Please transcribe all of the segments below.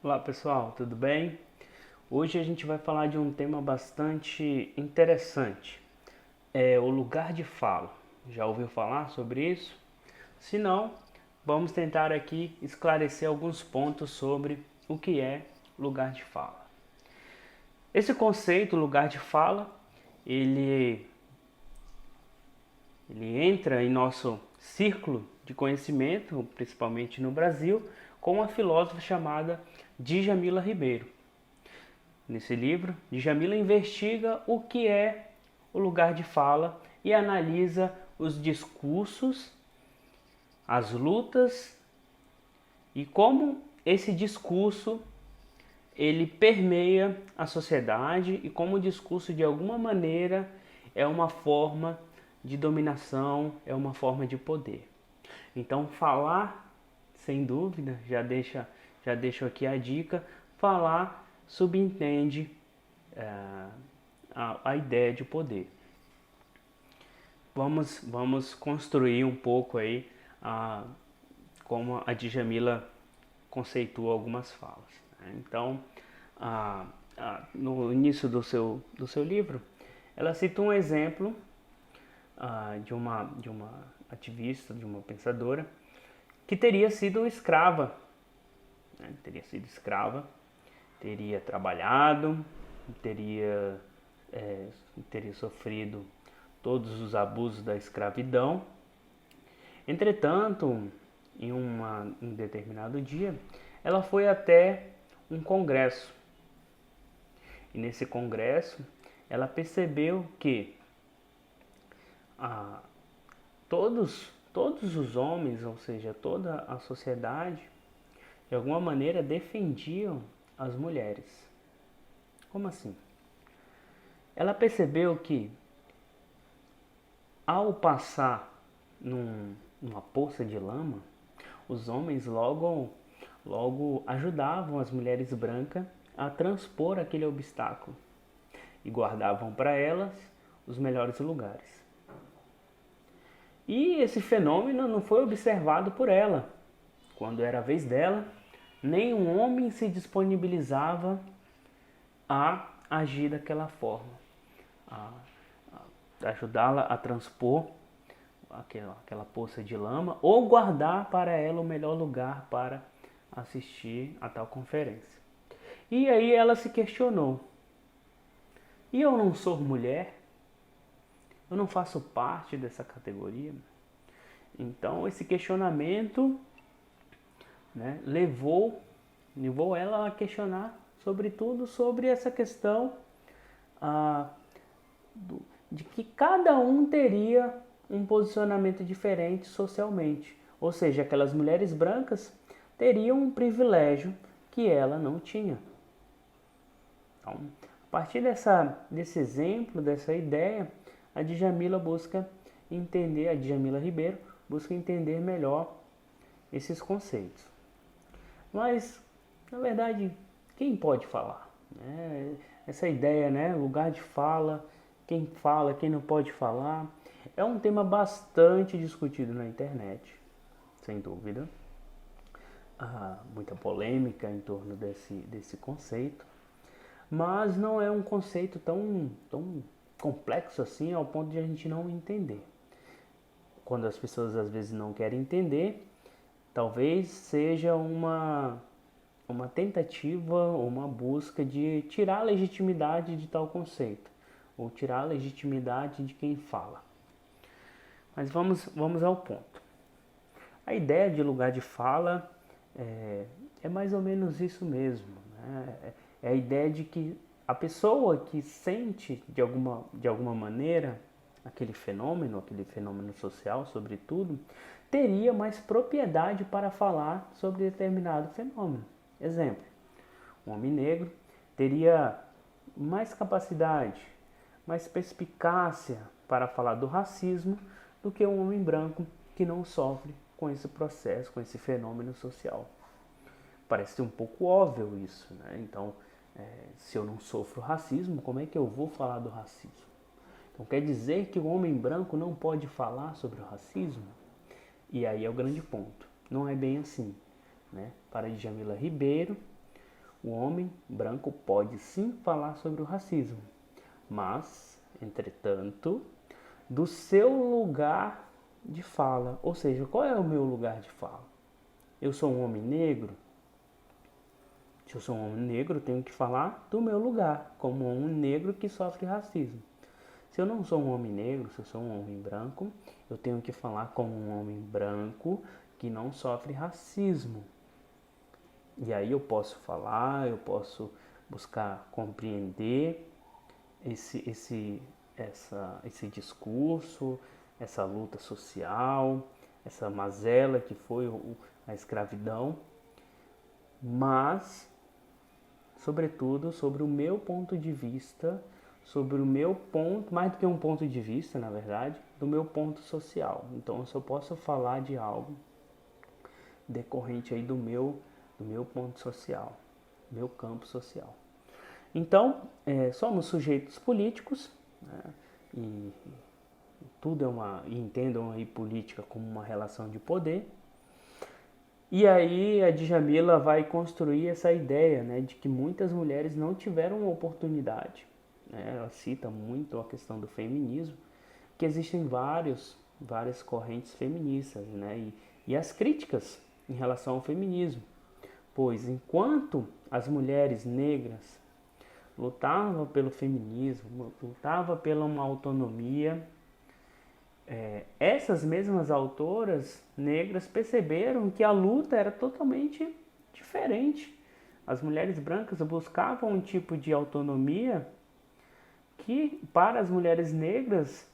Olá pessoal, tudo bem? Hoje a gente vai falar de um tema bastante interessante, é o lugar de fala. Já ouviu falar sobre isso? Se não, vamos tentar aqui esclarecer alguns pontos sobre o que é lugar de fala. Esse conceito, lugar de fala, ele, ele entra em nosso círculo de conhecimento, principalmente no Brasil, com uma filósofa chamada Djamila Ribeiro. Nesse livro, Djamila investiga o que é o lugar de fala e analisa os discursos, as lutas e como esse discurso ele permeia a sociedade e como o discurso de alguma maneira é uma forma de dominação, é uma forma de poder. Então falar, sem dúvida, já deixo aqui a dica, falar subentende a ideia de poder. Vamos construir um pouco aí como a Djamila conceitua algumas falas. Né? Então, no início do seu livro, ela cita um exemplo de uma ativista, de uma pensadora, que teria sido escrava. Né? Teria sido escrava, teria trabalhado, teria, teria sofrido todos os abusos da escravidão. Entretanto, em um determinado dia, ela foi até um congresso. E nesse congresso, ela percebeu que todos os homens, ou seja, toda a sociedade, de alguma maneira defendiam as mulheres. Como assim? Ela percebeu que ao passar numa poça de lama, os homens logo ajudavam as mulheres brancas a transpor aquele obstáculo e guardavam para elas os melhores lugares. E esse fenômeno não foi observado por ela. Quando era a vez dela, nenhum homem se disponibilizava a agir daquela forma, a ajudá-la a transpor aquela poça de lama ou guardar para ela o melhor lugar para assistir a tal conferência. E aí ela se questionou: e eu não sou mulher? Eu não faço parte dessa categoria? Então esse questionamento, né, levou ela a questionar sobretudo sobre essa questão de que cada um teria um posicionamento diferente socialmente. Ou seja, aquelas mulheres brancas teriam um privilégio que ela não tinha. Então, a partir desse exemplo, dessa ideia, a Djamila busca entender, a Djamila Ribeiro busca entender melhor esses conceitos. Mas, na verdade, quem pode falar? Essa ideia, né? Lugar de fala, quem não pode falar, é um tema bastante discutido na internet, sem dúvida. Muita polêmica em torno desse conceito, mas não é um conceito tão complexo assim ao ponto de a gente não entender. Quando as pessoas às vezes não querem entender, talvez seja uma tentativa, uma busca de tirar a legitimidade de tal conceito, ou tirar a legitimidade de quem fala. Mas vamos ao ponto. A ideia de lugar de fala é mais ou menos isso mesmo. Né? É a ideia de que a pessoa que sente de alguma maneira aquele fenômeno social, sobretudo, teria mais propriedade para falar sobre determinado fenômeno. Exemplo, um homem negro teria mais capacidade, mais perspicácia para falar do racismo do que um homem branco que não sofre com esse processo, com esse fenômeno social. Parece um pouco óbvio isso, né? Então, se eu não sofro racismo, como é que eu vou falar do racismo? Então, quer dizer que o homem branco não pode falar sobre o racismo? E aí é o grande ponto. Não é bem assim. Né? Para Djamila Ribeiro, O homem branco pode sim falar sobre o racismo, mas, entretanto, do seu lugar de fala. Ou seja, qual é o meu lugar de fala? Eu sou um homem negro? Se eu sou um homem negro, eu tenho que falar do meu lugar, como um negro que sofre racismo. Se eu não sou um homem negro, se eu sou um homem branco, eu tenho que falar como um homem branco que não sofre racismo. E aí eu posso falar, eu posso buscar compreender esse discurso, essa luta social, essa mazela que foi a escravidão, mas, sobretudo, sobre o meu ponto de vista, sobre o meu ponto, mais do que um ponto de vista, na verdade, do meu ponto social. Então, eu só posso falar de algo decorrente aí do meu ponto social, meu campo social. Então, somos sujeitos políticos, né, e tudo entendam aí política como uma relação de poder. E aí a Djamila vai construir essa ideia, né, de que muitas mulheres não tiveram oportunidade. Né? Ela cita muito a questão do feminismo, que existem várias correntes feministas, né, e as críticas em relação ao feminismo. Pois enquanto as mulheres negras lutavam pelo feminismo, lutavam pela uma autonomia, essas mesmas autoras negras perceberam que a luta era totalmente diferente. As mulheres brancas buscavam um tipo de autonomia que para as mulheres negras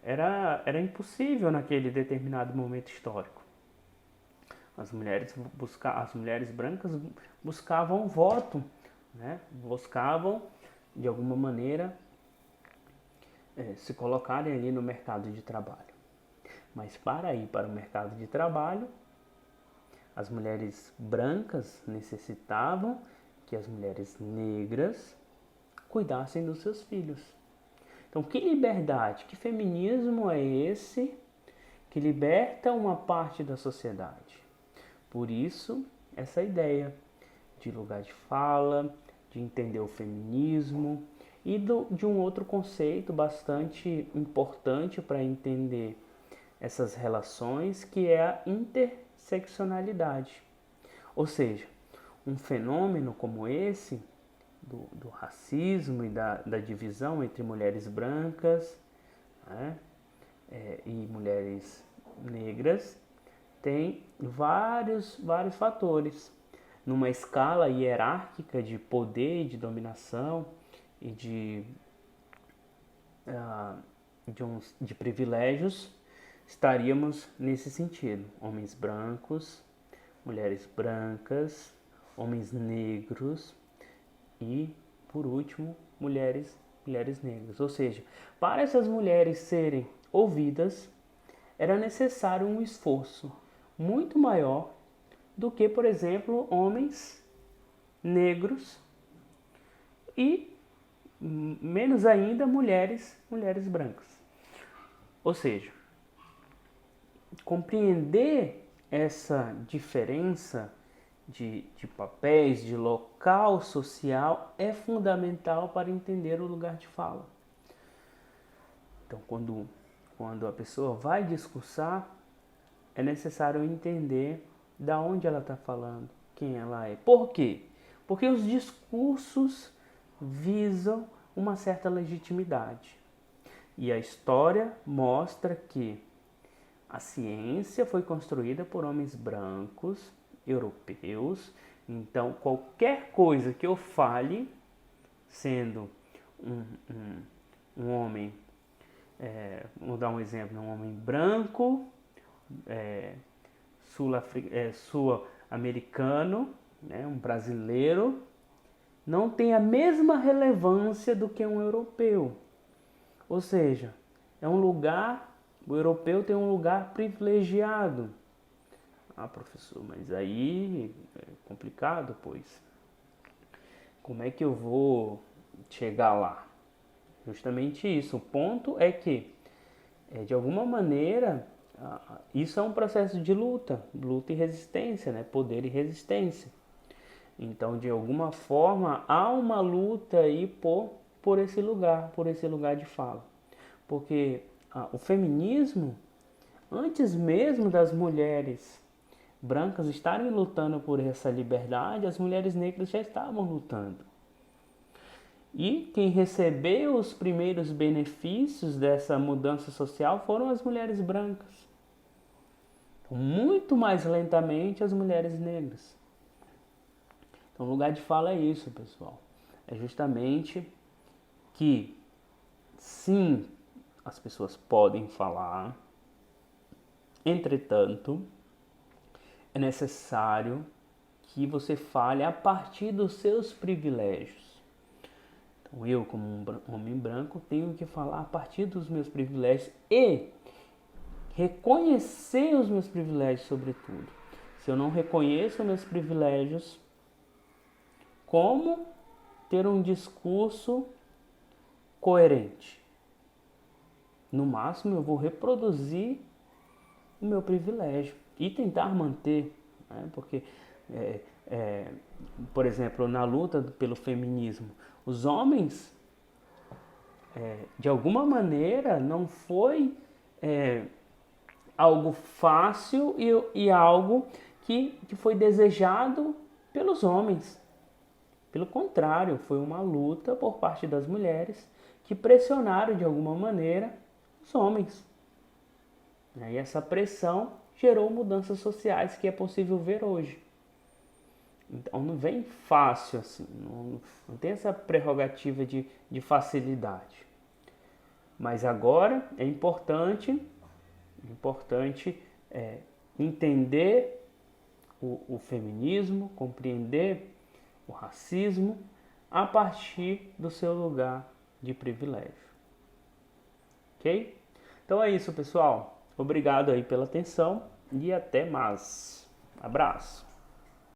era impossível naquele determinado momento histórico. As mulheres brancas buscavam voto, né? Buscavam, de alguma maneira, se colocarem ali no mercado de trabalho. Mas para ir para o mercado de trabalho, as mulheres brancas necessitavam que as mulheres negras cuidassem dos seus filhos. Então, que liberdade, que feminismo é esse que liberta uma parte da sociedade? Por isso, essa ideia de lugar de fala, de entender o feminismo e de um outro conceito bastante importante para entender essas relações, que é a interseccionalidade. Ou seja, um fenômeno como esse, do racismo e da divisão entre mulheres brancas, né, e mulheres negras, tem vários fatores. Numa escala hierárquica de poder e de dominação e de privilégios, estaríamos nesse sentido. Homens brancos, mulheres brancas, homens negros e, por último, mulheres negras. Ou seja, para essas mulheres serem ouvidas, era necessário um esforço muito maior do que, por exemplo, homens negros e menos ainda mulheres brancas. Ou seja, compreender essa diferença de papéis, de local social é fundamental para entender o lugar de fala. Então, quando a pessoa vai discursar, é necessário entender da onde ela está falando, quem ela é. Por quê? Porque os discursos visam uma certa legitimidade. E a história mostra que a ciência foi construída por homens brancos, europeus. Então, qualquer coisa que eu fale, sendo um homem, vou dar um exemplo, um homem branco, sul-americano, né, um brasileiro, não tem a mesma relevância do que um europeu. Ou seja, o europeu tem um lugar privilegiado. Ah, professor, mas aí é complicado, pois. Como é que eu vou chegar lá? Justamente isso. O ponto é que, de alguma maneira, isso é um processo de luta e resistência, né? Poder e resistência. Então, de alguma forma, há uma luta aí por esse lugar de fala. Porque o feminismo, antes mesmo das mulheres brancas estarem lutando por essa liberdade, as mulheres negras já estavam lutando. E quem recebeu os primeiros benefícios dessa mudança social foram as mulheres brancas. Então, muito mais lentamente as mulheres negras. Então, o lugar de fala é isso, pessoal. É justamente que, sim, as pessoas podem falar, entretanto, é necessário que você fale a partir dos seus privilégios. Então, eu, como um homem branco, tenho que falar a partir dos meus privilégios e reconhecer os meus privilégios, sobretudo. Se eu não reconheço os meus privilégios, como ter um discurso coerente? No máximo, eu vou reproduzir o meu privilégio e tentar manter, né? Porque, por exemplo, na luta pelo feminismo, os homens, de alguma maneira, não foi algo fácil e algo que foi desejado pelos homens. Pelo contrário, foi uma luta por parte das mulheres que pressionaram de alguma maneira os homens. E essa pressão gerou mudanças sociais que é possível ver hoje. Então não vem fácil assim, não tem essa prerrogativa de facilidade. Mas agora é importante entender o feminismo, compreender o racismo a partir do seu lugar de privilégio. Ok? Então é isso, pessoal. Obrigado aí pela atenção e até mais. Abraço.